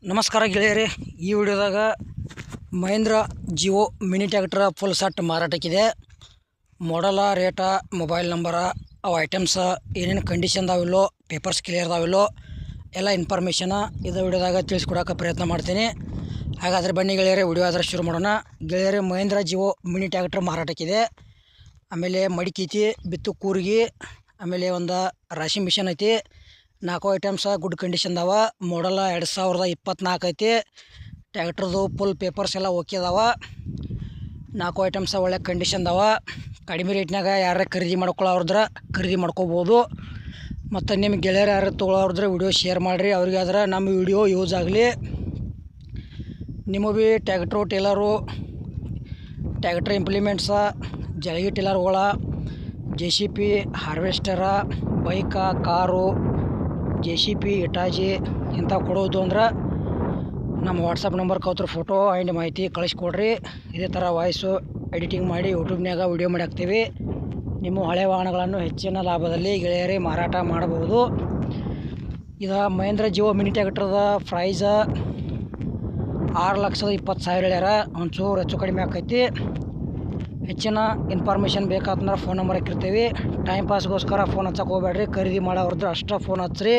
ನಮಸ್ಕಾರ ಗೆಳೆಯರೇ, ಈ ವಿಡಿಯೋದಾಗ Mahindra Jivo mini tractor full set ಮಾರಾಟಕ್ಕಿದೆ. ಮಾಡಲ, ರೇಟ, ಮೊಬೈಲ್ ನಂಬರ, ಅವು ಐಟಮ್ಸ ಏನೇನು ಕಂಡೀಷನ್ದಾವಿಲ್ಲೋ, ಪೇಪರ್ಸ್ ಕ್ಲಿಯರ್ ಅದಾವಿಲ್ಲೋ ಎಲ್ಲ ಇನ್ಫಾರ್ಮೇಷನ ಇದು ವಿಡಿಯೋದಾಗ ತಿಳಿಸ್ಕೊಡೋಕೆ ಪ್ರಯತ್ನ ಮಾಡ್ತೀನಿ. ಹಾಗಾದರೆ ಬನ್ನಿ ಗೆಳೆಯರೇ, ವಿಡಿಯೋ ಆದರೆ ಶುರು ಮಾಡೋಣ. ಗೆಳೆಯರೇ, ಮಹೇಂದ್ರ ಜಿಯೋ ಮಿನಿ ಟ್ರ್ಯಾಕ್ಟರ್ ಮಾರಾಟಕ್ಕಿದೆ. ಆಮೇಲೆ ಮಡಿಕೆ ಐತಿ, ಬಿತ್ತು ಕೂರ್ಗಿ, ಆಮೇಲೆ ಒಂದು ರಾಶಿ ಮಿಷನ್ ಐತಿ. 4 ಐಟಮ್ಸ ಗುಡ್ ಕಂಡೀಷನ್ದಾವ. ಮಾಡಲ 2024 ಐತಿ. ಟ್ರ್ಯಾಕ್ಟರ್ದು ಫುಲ್ ಪೇಪರ್ಸ್ ಎಲ್ಲ ಓಕೆ ಅದಾವ. 4 ಐಟಮ್ಸ ಒಳ್ಳೆ ಕಂಡೀಷನ್ದಾವ. ಕಡಿಮೆ ರೇಟ್ನಾಗ ಯಾರು ಖರೀದಿ ಮಾಡ್ಕೊಳ್ಳೋರ್ದ್ರೆ ಖರೀದಿ ಮಾಡ್ಕೋಬೋದು. ಮತ್ತು ನಿಮ್ಮ ಗೆಳೆಯರು ಯಾರು ತೊಗೊಳೋರ್ದ್ರೆ ವಿಡಿಯೋ ಶೇರ್ ಮಾಡಿರಿ, ಅವ್ರಿಗೆ ಆದ್ರೆ ನಮ್ಮ ವಿಡಿಯೋ ಯೂಸ್ ಆಗಲಿ. ನಿಮ್ಮ ಭೀ ಟ್ರ್ಯಾಕ್ಟ್ರು, ಟೇಲರು, ಟ್ರ್ಯಾಕ್ಟರ್ ಇಂಪ್ಲಿಮೆಂಟ್ಸ, ಜಲಗಿ ಟೇಲರ್ಗಳ, JCP, ಹಾರ್ವೆಸ್ಟರ, ಬೈಕ, ಕಾರು, JCP, ಇಟಾಜಿ ಇಂಥವು ಕೊಡೋದು ಅಂದ್ರೆ ನಮ್ಮ ವಾಟ್ಸಪ್ ನಂಬರ್ ಕೌತ್ರ ಫೋಟೋ ಆ್ಯಂಡ್ ಮಾಹಿತಿ ಕಳಿಸ್ಕೊಡ್ರಿ. ಇದೇ ಥರ ವಾಯ್ಸು ಎಡಿಟಿಂಗ್ ಮಾಡಿ ಯೂಟ್ಯೂಬ್ನಾಗ ವಿಡಿಯೋ ಮಾಡಿ ಹಾಕ್ತೀವಿ. ನಿಮ್ಮ ಹಳೆ ವಾಹನಗಳನ್ನು ಹೆಚ್ಚಿನ ಲಾಭದಲ್ಲಿ ಗೆಳೆಯರೇ ಮಾರಾಟ ಮಾಡಬಹುದು. ಇದು ಮಹೇಂದ್ರ ಜಿಯೋ ಮಿನಿ ಟ್ರ್ಯಾಕ್ಟರ್ದ ಪ್ರೈಸ 6,20,000 ಹೇಳ್ಯಾರ. ಒಂಚೂರು ಹೆಚ್ಚು ಕಡಿಮೆ ಆಕೈತಿ. ಹೆಚ್ಚಿನ ಇನ್ಫಾರ್ಮೇಷನ್ ಬೇಕಾತಂದ್ರೆ ಫೋನ್ ನಂಬರ್ ಹಾಕಿರ್ತೀವಿ. ಟೈಮ್ ಪಾಸ್ಗೋಸ್ಕರ ಫೋನ್ ಹಚ್ಚಕ್ಕೆ ಹೋಗ್ಬೇಡ್ರಿ. ಖರೀದಿ ಮಾಡೋರ್ದ್ರೆ ಅಷ್ಟೇ ಫೋನ್ ಹಚ್ಚಿರಿ.